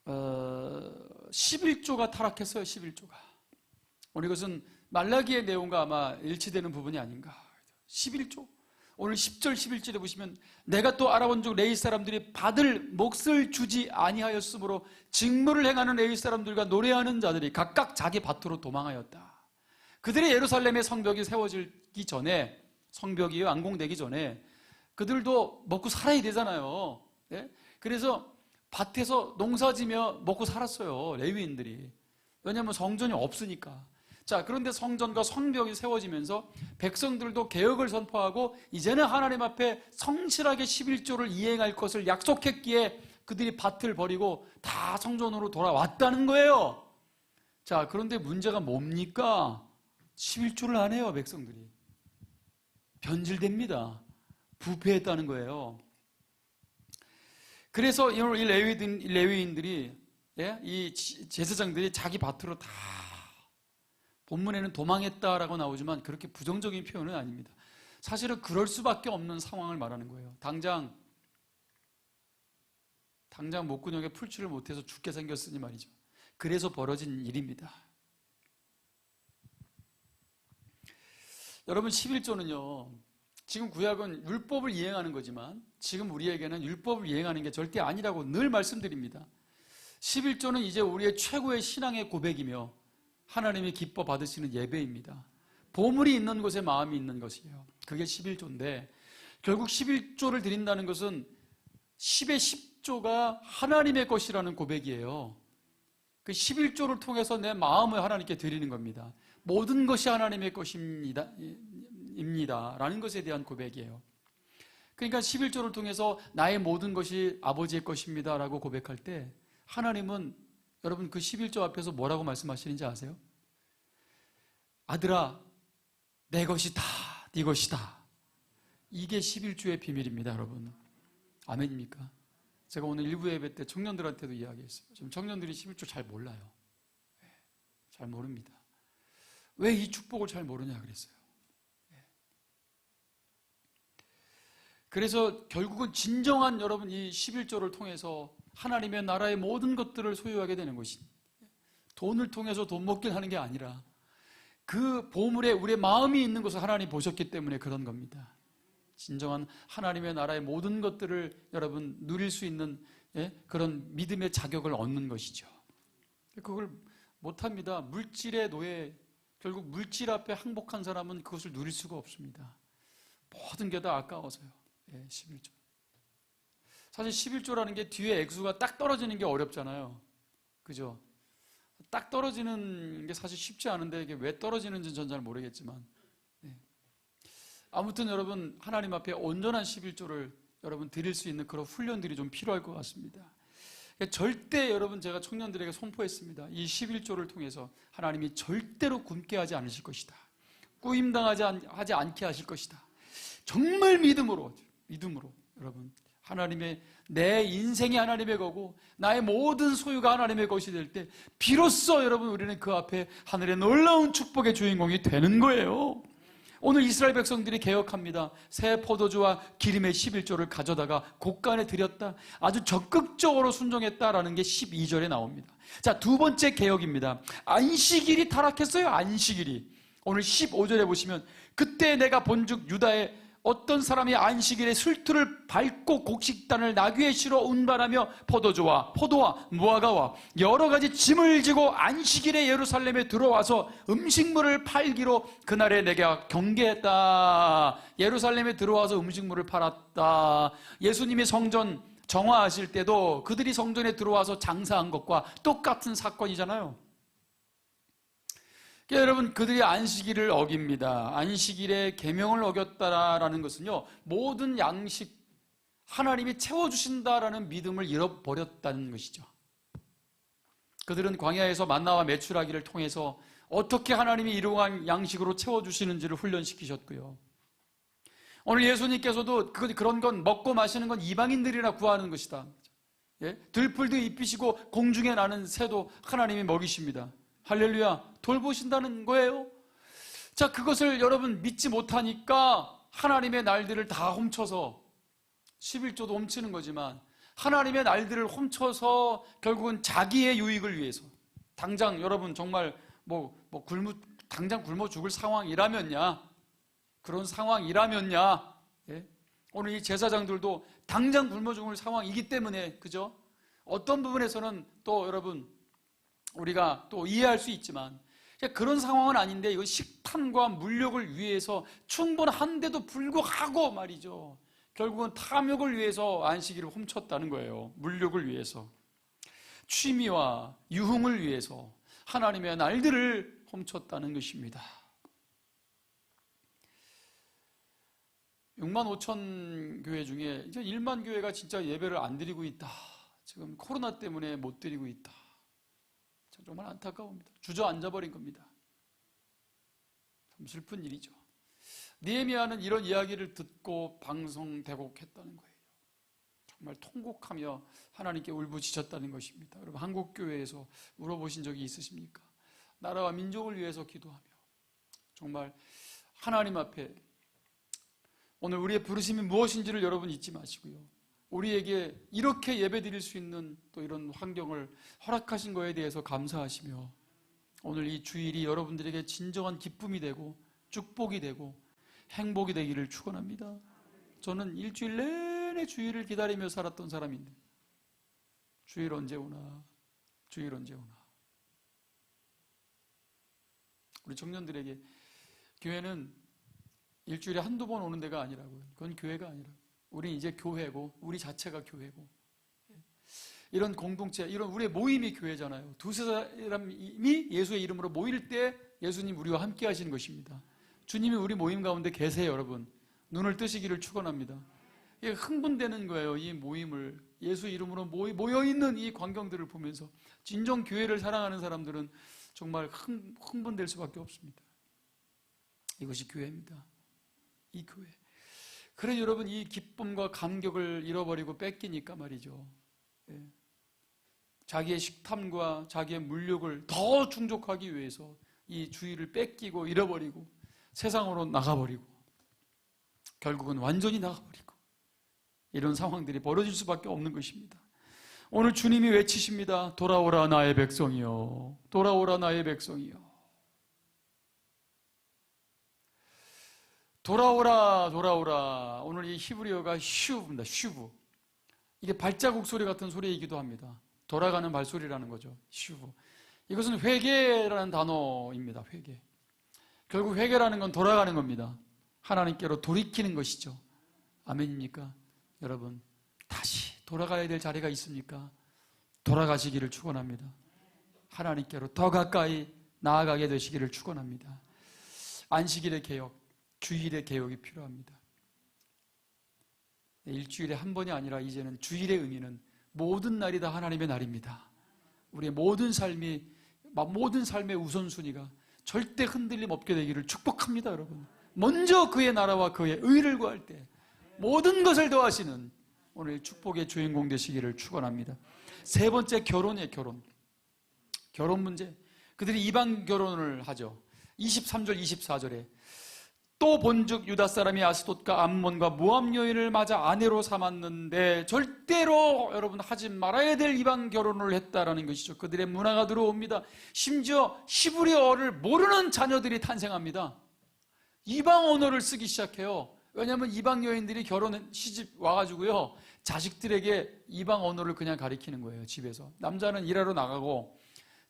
11조가 타락했어요. 11조가. 오늘 이것은 말라기의 내용과 아마 일치되는 부분이 아닌가. 11조. 오늘 10절 11절에 보시면 내가 또 알아본 즉 레위 사람들이 받을 몫을 주지 아니하였으므로 직무를 행하는 레위 사람들과 노래하는 자들이 각각 자기 밭으로 도망하였다. 그들의 예루살렘의 성벽이 세워지기 전에, 성벽이 완공되기 전에 그들도 먹고 살아야 되잖아요. 네? 그래서 밭에서 농사지며 먹고 살았어요. 레위인들이. 왜냐하면 성전이 없으니까. 자, 그런데 성전과 성벽이 세워지면서 백성들도 개혁을 선포하고 이제는 하나님 앞에 성실하게 11조를 이행할 것을 약속했기에 그들이 밭을 버리고 다 성전으로 돌아왔다는 거예요. 자, 그런데 문제가 뭡니까? 11조를 안 해요, 백성들이. 변질됩니다. 부패했다는 거예요. 그래서 이 레위인들이, 이 제사장들이 자기 밭으로 다, 본문에는 도망했다라고 나오지만 그렇게 부정적인 표현은 아닙니다. 사실은 그럴 수밖에 없는 상황을 말하는 거예요. 당장 목구멍에 풀칠을 못해서 죽게 생겼으니 말이죠. 그래서 벌어진 일입니다. 여러분, 11조는요, 지금 구약은 율법을 이행하는 거지만 지금 우리에게는 율법을 이행하는 게 절대 아니라고 늘 말씀드립니다. 11조는 이제 우리의 최고의 신앙의 고백이며 하나님이 기뻐 받으시는 예배입니다. 보물이 있는 곳에 마음이 있는 것이에요. 그게 11조인데 결국 11조를 드린다는 것은 10의 10조가 하나님의 것이라는 고백이에요. 그 11조를 통해서 내 마음을 하나님께 드리는 겁니다. 모든 것이 하나님의 것입니다. 라는 것에 대한 고백이에요. 그러니까 11조를 통해서 나의 모든 것이 아버지의 것입니다 라고 고백할 때 하나님은 여러분 그 11조 앞에서 뭐라고 말씀하시는지 아세요? 아들아, 내 것이 다 네 것이다. 이게 11조의 비밀입니다, 여러분. 아멘입니까? 제가 오늘 일부 예배 때 청년들한테도 이야기했어요. 지금 청년들이 11조 잘 몰라요. 잘 모릅니다. 왜 이 축복을 잘 모르냐 그랬어요. 그래서 결국은 진정한 여러분 이 11조를 통해서 하나님의 나라의 모든 것들을 소유하게 되는 것이, 돈을 통해서 돈 먹기를 하는 게 아니라 그 보물에 우리의 마음이 있는 것을 하나님 보셨기 때문에 그런 겁니다. 진정한 하나님의 나라의 모든 것들을 여러분 누릴 수 있는 그런 믿음의 자격을 얻는 것이죠. 그걸 못합니다. 물질의 노예, 결국 물질 앞에 항복한 사람은 그것을 누릴 수가 없습니다. 모든 게 다 아까워서요. 11조. 사실 11조라는 게 뒤에 액수가 딱 떨어지는 게 어렵잖아요. 그죠? 딱 떨어지는 게 사실 쉽지 않은데 이게 왜 떨어지는지는 전 잘 모르겠지만, 아무튼 여러분 하나님 앞에 온전한 11조를 여러분 드릴 수 있는 그런 훈련들이 좀 필요할 것 같습니다. 절대 여러분 제가 청년들에게 선포했습니다. 이 11조를 통해서 하나님이 절대로 굶게 하지 않으실 것이다. 꾸임당하지 않게 하실 것이다. 정말 믿음으로 여러분 하나님의 내 인생이 하나님의 거고 나의 모든 소유가 하나님의 것이 될 때 비로소 여러분 우리는 그 앞에 하늘의 놀라운 축복의 주인공이 되는 거예요. 오늘 이스라엘 백성들이 개혁합니다. 새 포도주와 기름의 11조를 가져다가 곳간에 드렸다. 아주 적극적으로 순종했다라는 게 12절에 나옵니다. 자, 두 번째 개혁입니다. 안식일이 타락했어요. 안식일이. 오늘 15절에 보시면 그때 내가 본즉 유다에 어떤 사람이 안식일에 술투를 밟고 곡식단을 나귀에 실어 운반하며 포도와 무화과와 여러 가지 짐을 지고 안식일에 예루살렘에 들어와서 음식물을 팔기로 그날에 내가 경계했다. 예루살렘에 들어와서 음식물을 팔았다. 예수님이 성전 정화하실 때도 그들이 성전에 들어와서 장사한 것과 똑같은 사건이잖아요. 그러니까 여러분 그들이 안식일을 어깁니다. 안식일의 계명을 어겼다라는 것은요, 모든 양식 하나님이 채워주신다라는 믿음을 잃어버렸다는 것이죠. 그들은 광야에서 만나와 메추라기를 통해서 어떻게 하나님이 이러한 양식으로 채워주시는지를 훈련시키셨고요. 오늘 예수님께서도 그런 건 먹고 마시는 건 이방인들이나 구하는 것이다. 들풀도 입히시고 공중에 나는 새도 하나님이 먹이십니다. 할렐루야, 돌보신다는 거예요. 자, 그것을 여러분 믿지 못하니까 하나님의 날들을 다 훔쳐서 11조도 훔치는 거지만 하나님의 날들을 훔쳐서 결국은 자기의 유익을 위해서 당장 여러분 정말 당장 굶어 죽을 상황이라면야 그런 상황이라면야 오늘 이 제사장들도 당장 굶어 죽을 상황이기 때문에 그죠? 어떤 부분에서는 또 여러분 우리가 또 이해할 수 있지만 그런 상황은 아닌데 이거 식탐과 물욕을 위해서 충분한데도 불구하고 말이죠. 결국은 탐욕을 위해서 안식일을 훔쳤다는 거예요. 물욕을 위해서. 취미와 유흥을 위해서 하나님의 날들을 훔쳤다는 것입니다. 6만 5천 교회 중에 이제 1만 교회가 진짜 예배를 안 드리고 있다. 지금 코로나 때문에 못 드리고 있다. 정말 안타까웁니다. 주저앉아버린 겁니다. 참 슬픈 일이죠. 느헤미야는 이런 이야기를 듣고 방송대곡했다는 거예요. 정말 통곡하며 하나님께 울부짖었다는 것입니다. 여러분, 한국 교회에서 물어보신 적이 있으십니까? 나라와 민족을 위해서 기도하며 정말 하나님 앞에 오늘 우리의 부르심이 무엇인지를 여러분 잊지 마시고요. 우리에게 이렇게 예배드릴 수 있는 또 이런 환경을 허락하신 것에 대해서 감사하시며 오늘 이 주일이 여러분들에게 진정한 기쁨이 되고 축복이 되고 행복이 되기를 축원합니다. 저는 일주일 내내 주일을 기다리며 살았던 사람인데 주일 언제 오나, 주일 언제 오나. 우리 청년들에게 교회는 일주일에 한두 번 오는 데가 아니라고요. 그건 교회가 아니라 우리 이제 교회고 우리 자체가 교회고 이런 공동체, 이런 우리의 모임이 교회잖아요. 두세 사람이 예수의 이름으로 모일 때 예수님 우리와 함께 하시는 것입니다. 주님이 우리 모임 가운데 계세요. 여러분, 눈을 뜨시기를 축원합니다. 이게 흥분되는 거예요. 이 모임을 예수 이름으로 모여있는 이 광경들을 보면서 진정 교회를 사랑하는 사람들은 정말 흥분될 수밖에 없습니다. 이것이 교회입니다. 이 교회. 그래 여러분, 이 기쁨과 감격을 잃어버리고 뺏기니까 말이죠. 예. 자기의 식탐과 자기의 물욕을 더 충족하기 위해서 이 주의를 뺏기고 잃어버리고 세상으로 나가버리고 결국은 완전히 나가버리고 이런 상황들이 벌어질 수밖에 없는 것입니다. 오늘 주님이 외치십니다. 돌아오라 나의 백성이여, 돌아오라 나의 백성이여. 돌아오라 돌아오라. 오늘 이 히브리어가 슈브입니다. 슈브. 이게 발자국 소리 같은 소리이기도 합니다. 돌아가는 발소리라는 거죠. 슈브. 이것은 회개라는 단어입니다. 회개. 결국 회개라는 건 돌아가는 겁니다. 하나님께로 돌이키는 것이죠. 아멘입니까? 여러분, 다시 돌아가야 될 자리가 있습니까? 돌아가시기를 축원합니다. 하나님께로 더 가까이 나아가게 되시기를 축원합니다. 안식일의 개혁, 주일의 개혁이 필요합니다. 일주일에 한 번이 아니라 이제는 주일의 의미는 모든 날이 다 하나님의 날입니다. 우리의 모든 삶의 우선순위가 절대 흔들림 없게 되기를 축복합니다. 여러분, 먼저 그의 나라와 그의 의를 구할 때 모든 것을 더하시는 오늘 축복의 주인공 되시기를 축원합니다. 세 번째, 결혼이에요. 결혼 문제. 그들이 이방 결혼을 하죠. 23절 24절에 또 본즉 유다 사람이 아스돗과 암몬과 모압 여인을 맞아 아내로 삼았는데 절대로 여러분 하지 말아야 될 이방 결혼을 했다라는 것이죠. 그들의 문화가 들어옵니다. 심지어 히브리어를 모르는 자녀들이 탄생합니다. 이방 언어를 쓰기 시작해요. 왜냐하면 이방 여인들이 시집 와가지고요, 자식들에게 이방 언어를 그냥 가리키는 거예요. 집에서 남자는 일하러 나가고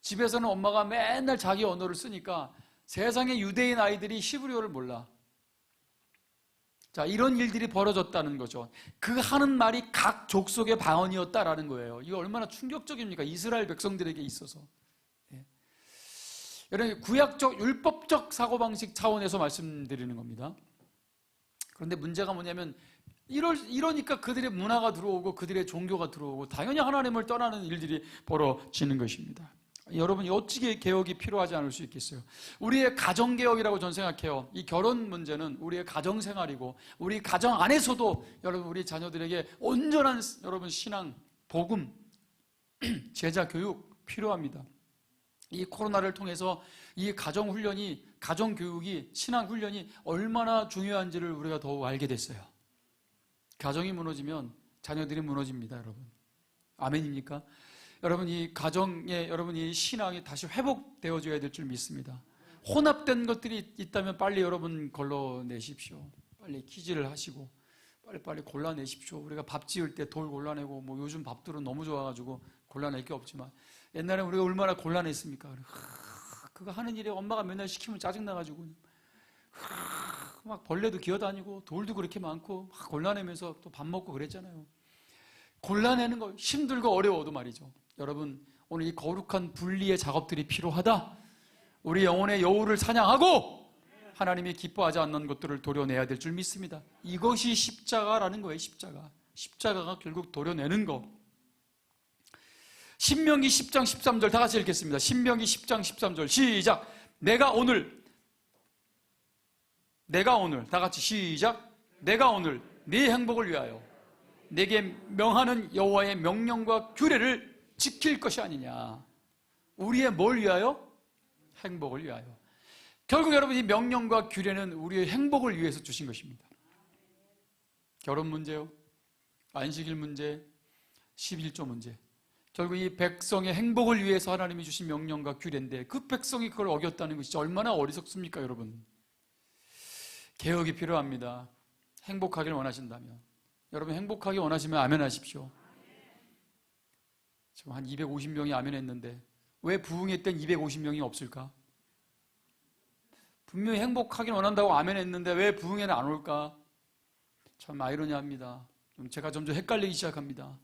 집에서는 엄마가 맨날 자기 언어를 쓰니까 세상의 유대인 아이들이 히브리어를 몰라. 자, 이런 일들이 벌어졌다는 거죠. 그 하는 말이 각 족속의 방언이었다라는 거예요. 이거 얼마나 충격적입니까? 이스라엘 백성들에게 있어서. 예. 여러분, 구약적 율법적 사고방식 차원에서 말씀드리는 겁니다. 그런데 문제가 뭐냐면 이러니까 그들의 문화가 들어오고 그들의 종교가 들어오고 당연히 하나님을 떠나는 일들이 벌어지는 것입니다. 여러분이 어찌게 개혁이 필요하지 않을 수 있겠어요? 우리의 가정개혁이라고 저는 생각해요. 이 결혼 문제는 우리의 가정생활이고 우리 가정 안에서도 여러분 우리 자녀들에게 온전한 여러분 신앙, 복음, 제자 교육 필요합니다. 이 코로나를 통해서 이 가정훈련이, 가정교육이, 신앙훈련이 얼마나 중요한지를 우리가 더욱 알게 됐어요. 가정이 무너지면 자녀들이 무너집니다, 여러분. 아멘입니까? 여러분, 이 가정에 여러분 이 신앙이 다시 회복되어져야 될 줄 믿습니다. 혼합된 것들이 있다면 빨리 여러분 걸러내십시오. 빨리 퀴즈를 하시고 빨리 골라내십시오. 우리가 밥 지을 때 돌 골라내고 뭐 요즘 밥들은 너무 좋아가지고 골라낼 게 없지만 옛날에 우리가 얼마나 골라냈습니까? 그거 하는 일에 엄마가 맨날 시키면 짜증나가지고 막 벌레도 기어다니고 돌도 그렇게 많고 막 골라내면서 또 밥 먹고 그랬잖아요. 골라내는 거 힘들고 어려워도 말이죠. 여러분, 오늘 이 거룩한 분리의 작업들이 필요하다. 우리 영혼의 여우를 사냥하고 하나님이 기뻐하지 않는 것들을 도려내야 될 줄 믿습니다. 이것이 십자가라는 거예요. 십자가가 결국 도려내는 거. 신명기 10장 13절 다 같이 읽겠습니다. 신명기 10장 13절 시작. 내가 오늘 다 같이 시작. 내가 오늘 네 행복을 위하여 내게 명하는 여호와의 명령과 규례를 지킬 것이 아니냐. 우리의 뭘 위하여? 행복을 위하여. 결국 여러분, 이 명령과 규례는 우리의 행복을 위해서 주신 것입니다. 결혼 문제요, 안식일 문제, 11조 문제, 결국 이 백성의 행복을 위해서 하나님이 주신 명령과 규례인데 그 백성이 그걸 어겼다는 것이 얼마나 어리석습니까? 여러분, 개혁이 필요합니다. 행복하길 원하신다면, 여러분 행복하기 원하시면 아멘 하십시오. 지금 한 250명이 아멘 했는데 왜 부흥회 땐 250명이 없을까? 분명히 행복하길 원한다고 아멘 했는데 왜 부흥회는 안 올까? 참 아이러니합니다. 제가 점점 헷갈리기 시작합니다.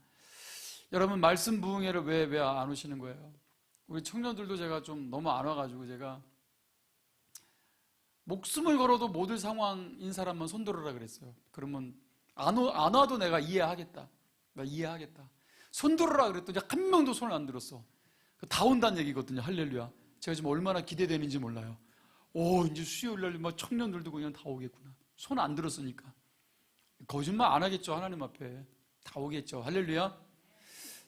여러분, 말씀 부흥회를 왜 안 오시는 거예요? 우리 청년들도 제가 좀 너무 안 와가지고 제가 목숨을 걸어도 못 올 상황인 사람만 손들어라 그랬어요. 그러면 안 와도 내가 이해하겠다. 손들어라 그랬더니 한 명도 손을 안 들었어. 다 온다는 얘기거든요. 할렐루야. 제가 지금 얼마나 기대되는지 몰라요. 이제 수요일날 청년들도 그냥 다 오겠구나. 손 안 들었으니까. 거짓말 안 하겠죠. 하나님 앞에 다 오겠죠. 할렐루야.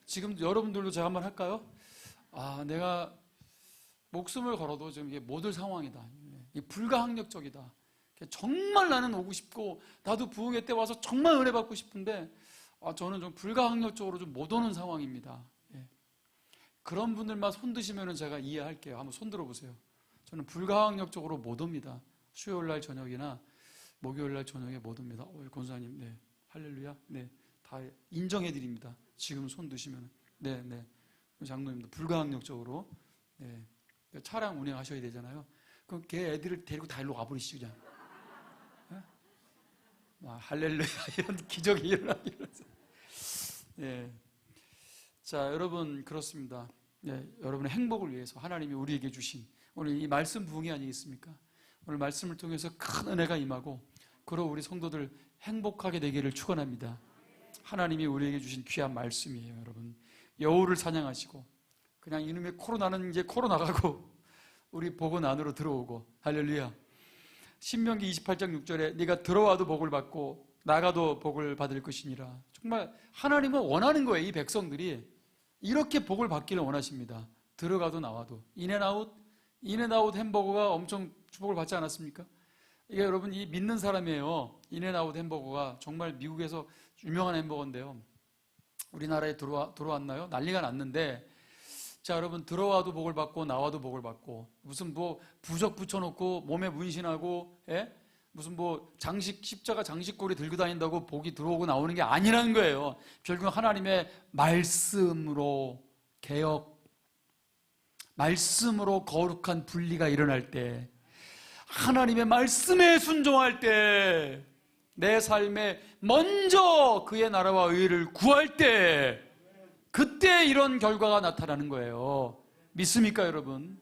지금 여러분들도 제가 한번 할까요? 내가 목숨을 걸어도 지금 이게 못 올 상황이다. 이게 불가항력적이다. 정말 나는 오고 싶고 나도 부흥회 때 와서 정말 은혜 받고 싶은데 저는 좀 불가항력적으로 좀 못 오는 상황입니다. 그런 분들만 손 드시면 제가 이해할게요. 한번 손 들어보세요. 저는 불가항력적으로 못 옵니다. 수요일날 저녁이나 목요일날 저녁에 못 옵니다. 권사님, 네, 할렐루야, 네, 다 인정해드립니다. 지금 손 드시면, 네, 장로님도 불가항력적으로, 네, 차량 운행하셔야 되잖아요. 그럼 걔 애들을 데리고 다 일로 와버리시죠, 그냥. 할렐루야, 이런 기적이 일어나기. 네. 자, 여러분, 그렇습니다. 네, 여러분의 행복을 위해서 하나님이 우리에게 주신 오늘 이 말씀 부흥이 아니겠습니까? 오늘 말씀을 통해서 큰 은혜가 임하고 그로 우리 성도들 행복하게 되기를 축원합니다. 하나님이 우리에게 주신 귀한 말씀이에요. 여러분, 여우를 사냥하시고 그냥 이놈의 코로나는 이제 코로나가고 우리 복은 안으로 들어오고, 할렐루야. 신명기 28장 6절에 네가 들어와도 복을 받고 나가도 복을 받을 것이니라. 정말 하나님은 원하는 거예요. 이 백성들이 이렇게 복을 받기를 원하십니다. 들어가도 나와도. 인앤아웃 햄버거가 엄청 축복을 받지 않았습니까? 이게 여러분, 이 믿는 사람이에요. 인앤아웃 햄버거가 정말 미국에서 유명한 햄버거인데요. 우리나라에 들어왔나요? 난리가 났는데, 자, 여러분, 들어와도 복을 받고 나와도 복을 받고, 무슨 부적 붙여놓고 몸에 문신하고, 무슨 십자가 장식고리 들고 다닌다고 복이 들어오고 나오는 게 아니라는 거예요. 결국 하나님의 말씀으로 개혁, 말씀으로 거룩한 분리가 일어날 때, 하나님의 말씀에 순종할 때, 내 삶에 먼저 그의 나라와 의를 구할 때, 그때 이런 결과가 나타나는 거예요. 믿습니까, 여러분?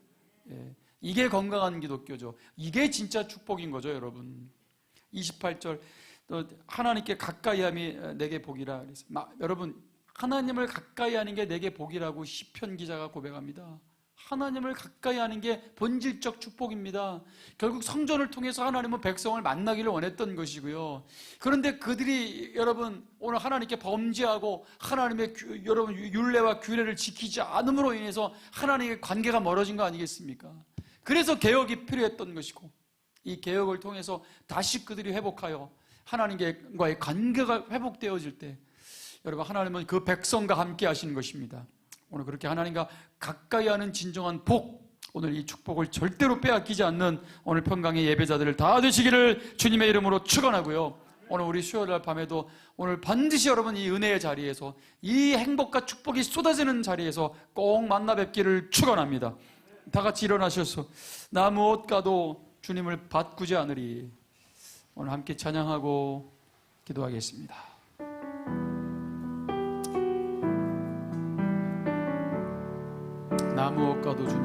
이게 건강한 기독교죠. 이게 진짜 축복인 거죠, 여러분. 28절, 또 하나님께 가까이함이 내게 복이라 그랬어요. 여러분, 하나님을 가까이 하는 게 내게 복이라고 시편 기자가 고백합니다. 하나님을 가까이 하는 게 본질적 축복입니다. 결국 성전을 통해서 하나님은 백성을 만나기를 원했던 것이고요. 그런데 그들이 여러분 오늘 하나님께 범죄하고 하나님의 여러분 율례와 규례를 지키지 않음으로 인해서 하나님의 관계가 멀어진 거 아니겠습니까? 그래서 개혁이 필요했던 것이고, 이 개혁을 통해서 다시 그들이 회복하여 하나님과의 관계가 회복되어질 때 여러분, 하나님은 그 백성과 함께 하시는 것입니다. 오늘 그렇게 하나님과 가까이 하는 진정한 복, 오늘 이 축복을 절대로 빼앗기지 않는 오늘 평강의 예배자들을 다 되시기를 주님의 이름으로 축원하고요. 오늘 우리 수요일날 밤에도 오늘 반드시 여러분 이 은혜의 자리에서, 이 행복과 축복이 쏟아지는 자리에서 꼭 만나 뵙기를 축원합니다. 다 같이 일어나셔서 나 무엇 가도 주님을 바꾸지 않으리. 오늘 함께 찬양하고 기도하겠습니다. 나 무엇 가도 주님,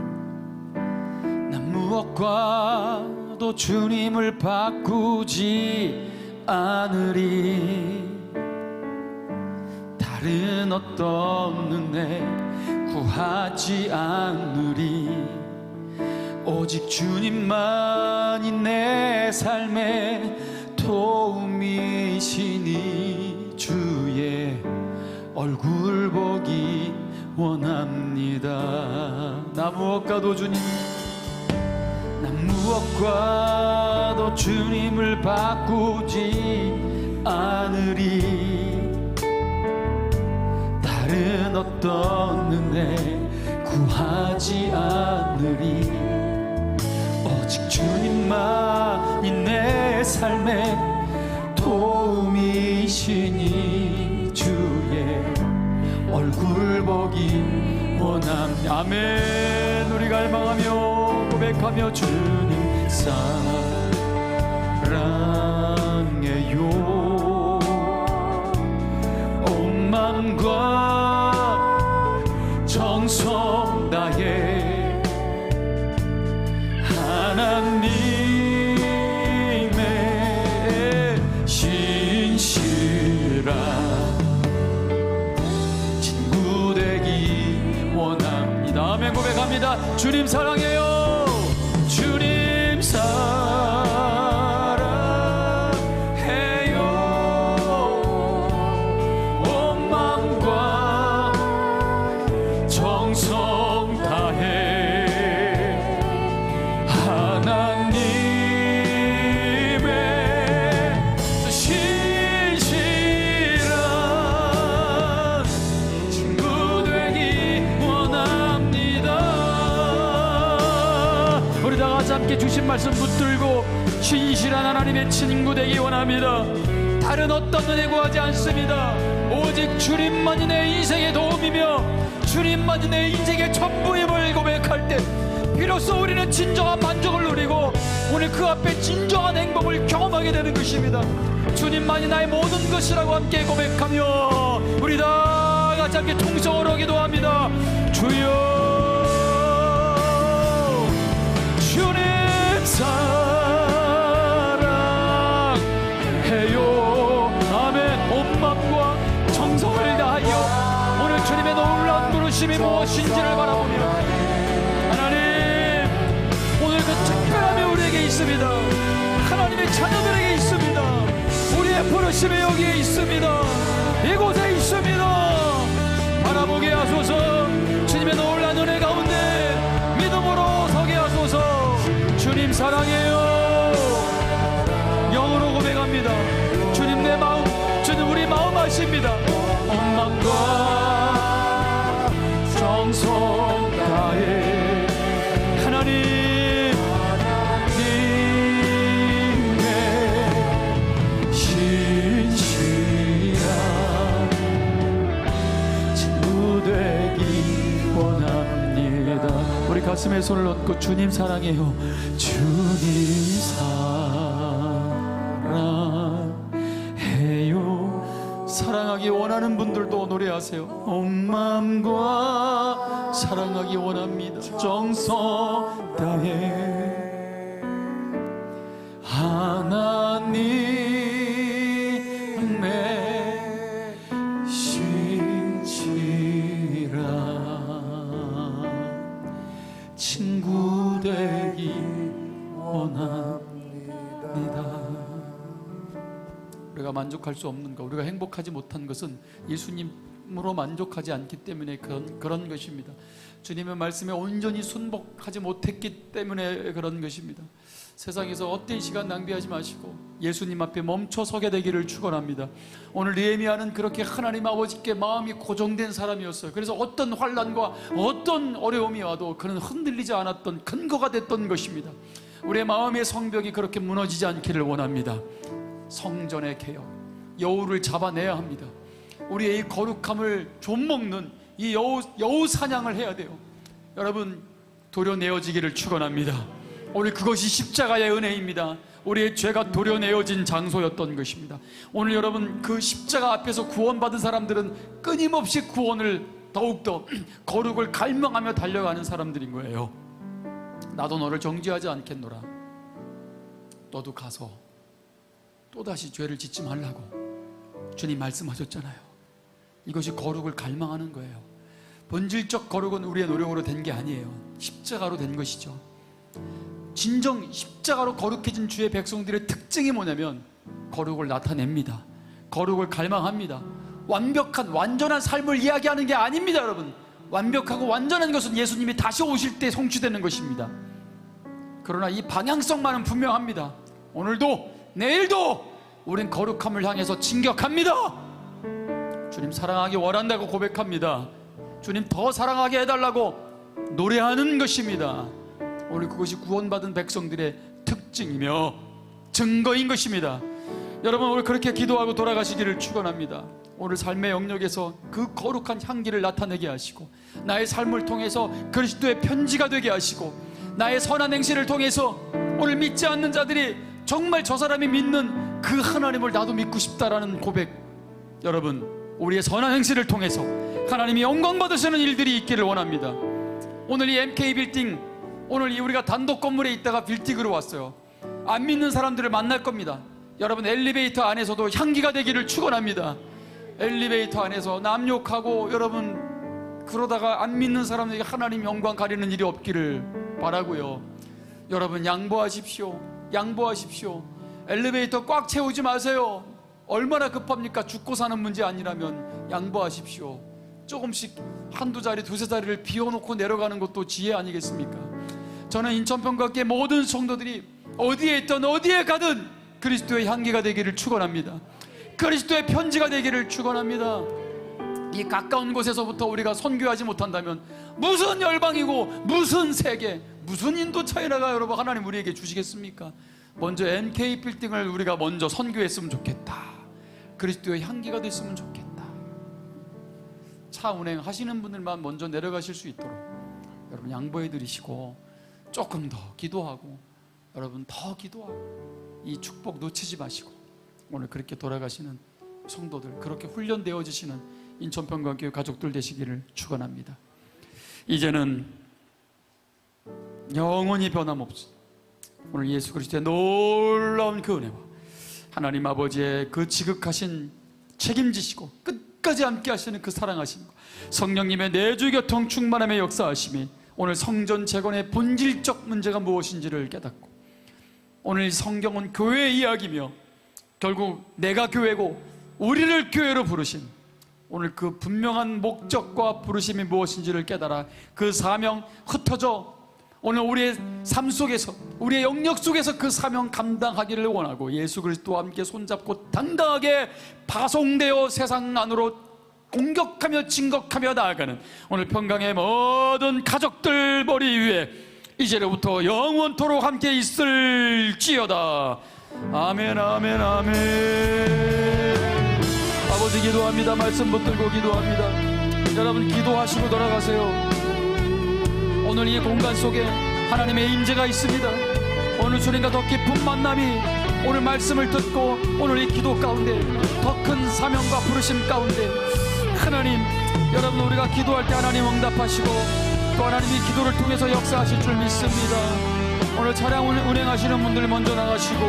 나 무엇 무엇과도 주님을 바꾸지 않으리. 다른 어떤 은혜 구하지 않으리. 오직 주님만이 내 삶의 도움이시니 주의 얼굴 보기 원합니다. 나 무엇과도 주님을 바꾸지 않으리. 다른 어떤 은혜 구하지 않으리. 오직 주님만이 내 삶의 도움이시니 주의 얼굴 보기 원합니다. 아멘. 우리가 갈망하며 고백하며 주님 사랑해요. 온 마음과 정성 다해 하나님의 신실한 친구 되기 원합니다. 아멘. 고백합니다. 주님 사랑해요. 주님 사랑해요. 온 마음과 정성 다해 하나님의 신실한 친구 되기 원합니다. 우리 다 같이 함께 주신 말씀 붙들고 신실한 하나님의 친구 되기 원합니다. 다른 어떤 은혜 구하지 않습니다. 오직 주님만이 내 인생의 도움이며 주님만이 내 인생의 전부임을 고백할 때 비로소 우리는 진정한 만족을 누리고 오늘 그 앞에 진정한 행복을 경험하게 되는 것입니다. 주님만이 나의 모든 것이라고 함께 고백하며 우리 다 같이 함께 통성으로 기도합니다. 주여 주님 사랑해요. 아멘. 온 마음과 정성을 다하여 오늘 주님의 놀라운 부르심이 무엇인지를 바라보며 하나님 오늘 그 특별함이 우리에게 있습니다. 하나님의 자녀들에게 있습니다. 우리의 부르심이 여기에 있습니다. 이곳에 있습니다. 바라보게 하소서. 주님의 놀라운 은혜 가운데 믿음으로 서게 하소서. 주님 사랑해요. 영으로 고백합니다. 주님 내 마음, 주님 우리 마음 아십니다. 온 마음과 정성 다해 하나님의 신실한 친구 되기 원합니다. 우리 가슴에 손을 얹고 주님 사랑해요. 주님 사랑해요. 사랑하기 원하는 분들도 노래하세요. 온 마음과 사랑하기 원합니다. 정성 다해 하나님의 신실한 친구 되기 원합니다. 우리가 만족할 수 없는 것, 우리가 행복하지 못한 것은 예수님으로 만족하지 않기 때문에 그런 것입니다. 주님의 말씀에 온전히 순복하지 못했기 때문에 그런 것입니다. 세상에서 헛된 시간 낭비하지 마시고 예수님 앞에 멈춰 서게 되기를 축원합니다. 오늘 느헤미야는 그렇게 하나님 아버지께 마음이 고정된 사람이었어요. 그래서 어떤 환난과 어떤 어려움이 와도 그는 흔들리지 않았던 근거가 됐던 것입니다. 우리의 마음의 성벽이 그렇게 무너지지 않기를 원합니다. 성전의 개혁, 여우를 잡아내야 합니다. 우리의 이 거룩함을 좀먹는 이 여우 사냥을 해야 돼요. 여러분 도려내어지기를 축원합니다. 오늘 그것이 십자가의 은혜입니다. 우리의 죄가 도려내어진 장소였던 것입니다. 오늘 여러분 그 십자가 앞에서 구원받은 사람들은 끊임없이 구원을 더욱더 거룩을 갈망하며 달려가는 사람들인 거예요. 나도 너를 정죄하지 않겠노라. 너도 가서 또다시 죄를 짓지 말라고 주님 말씀하셨잖아요. 이것이 거룩을 갈망하는 거예요. 본질적 거룩은 우리의 노력으로 된 게 아니에요. 십자가로 된 것이죠. 진정 십자가로 거룩해진 주의 백성들의 특징이 뭐냐면 거룩을 나타냅니다. 거룩을 갈망합니다. 완벽한 완전한 삶을 이야기하는 게 아닙니다. 여러분, 완벽하고 완전한 것은 예수님이 다시 오실 때 성취되는 것입니다. 그러나 이 방향성만은 분명합니다. 오늘도 내일도 우린 거룩함을 향해서 진격합니다. 주님 사랑하기 원한다고 고백합니다. 주님 더 사랑하게 해달라고 노래하는 것입니다. 오늘 그것이 구원받은 백성들의 특징이며 증거인 것입니다. 여러분, 오늘 그렇게 기도하고 돌아가시기를 축원합니다. 오늘 삶의 영역에서 그 거룩한 향기를 나타내게 하시고, 나의 삶을 통해서 그리스도의 편지가 되게 하시고, 나의 선한 행실을 통해서 오늘 믿지 않는 자들이 정말 저 사람이 믿는 그 하나님을 나도 믿고 싶다라는 고백, 여러분 우리의 선한 행실을 통해서 하나님이 영광 받으시는 일들이 있기를 원합니다. 오늘 이 MK 빌딩, 오늘 우리가 단독 건물에 있다가 빌딩으로 왔어요. 안 믿는 사람들을 만날 겁니다. 여러분, 엘리베이터 안에서도 향기가 되기를 축원합니다. 엘리베이터 안에서 남 욕하고 여러분 그러다가 안 믿는 사람에게 하나님 영광 가리는 일이 없기를 바라고요. 여러분, 양보하십시오. 양보하십시오. 엘리베이터 꽉 채우지 마세요. 얼마나 급합니까? 죽고 사는 문제 아니라면 양보하십시오. 조금씩 한두 자리 두세 자리를 비워놓고 내려가는 것도 지혜 아니겠습니까? 저는 인천평화교회 모든 성도들이 어디에 있든 어디에 가든 그리스도의 향기가 되기를 축원합니다. 그리스도의 편지가 되기를 축원합니다. 이 가까운 곳에서부터 우리가 선교하지 못한다면 무슨 열방이고 무슨 세계, 무슨 인도 차이나가 여러분 하나님 우리에게 주시겠습니까? 먼저 MK 빌딩을 우리가 먼저 선교했으면 좋겠다. 그리스도의 향기가 됐으면 좋겠다. 차 운행하시는 분들만 먼저 내려가실 수 있도록 여러분 양보해 드리시고, 조금 더 기도하고, 여러분 더 기도하고, 이 축복 놓치지 마시고 오늘 그렇게 돌아가시는 성도들, 그렇게 훈련되어지시는 인천평화교회 가족들 되시기를 축원합니다. 이제는 영원히 변함없이 오늘 예수 그리스도의 놀라운 그 은혜와 하나님 아버지의 그 지극하신 책임지시고 끝까지 함께 하시는 그 사랑하심, 성령님의 내주 교통 충만함의 역사하심이 오늘 성전 재건의 본질적 문제가 무엇인지를 깨닫고, 오늘 성경은 교회의 이야기며 결국 내가 교회고 우리를 교회로 부르신 오늘 그 분명한 목적과 부르심이 무엇인지를 깨달아 그 사명 흩어져 오늘 우리의 삶 속에서, 우리의 영역 속에서 그 사명 감당하기를 원하고, 예수 그리스도와 함께 손잡고 당당하게 파송되어 세상 안으로 공격하며 진격하며 나아가는 오늘 평강의 모든 가족들 머리 위에 이제로부터 영원토록 함께 있을지어다. 아멘, 아멘, 아멘. 아버지 기도합니다. 말씀 붙들고 기도합니다. 여러분 기도하시고 돌아가세요. 오늘 이 공간 속에 하나님의 임재가 있습니다. 오늘 주님과 더 깊은 만남이, 오늘 말씀을 듣고 오늘 이 기도 가운데 더 큰 사명과 부르심 가운데 하나님, 여러분 우리가 기도할 때 하나님 응답하시고 또 하나님이 기도를 통해서 역사하실 줄 믿습니다. 오늘 차량 운행하시는 분들 먼저 나가시고,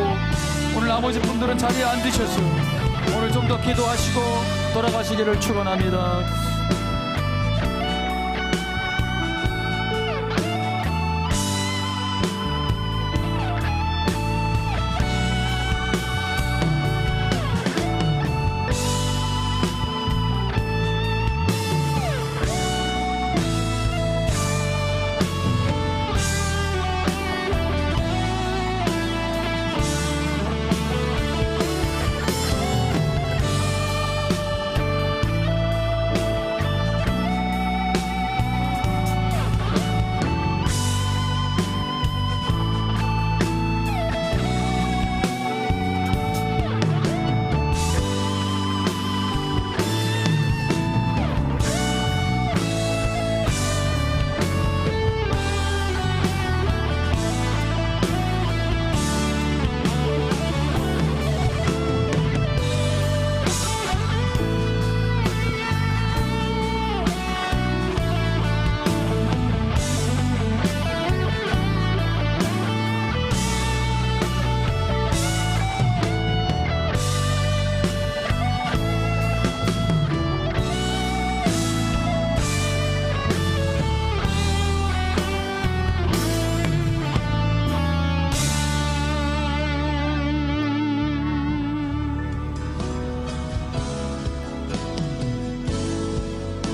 오늘 나머지 분들은 자리에 앉으셔서 오늘 좀 더 기도하시고 돌아가시기를 축원합니다.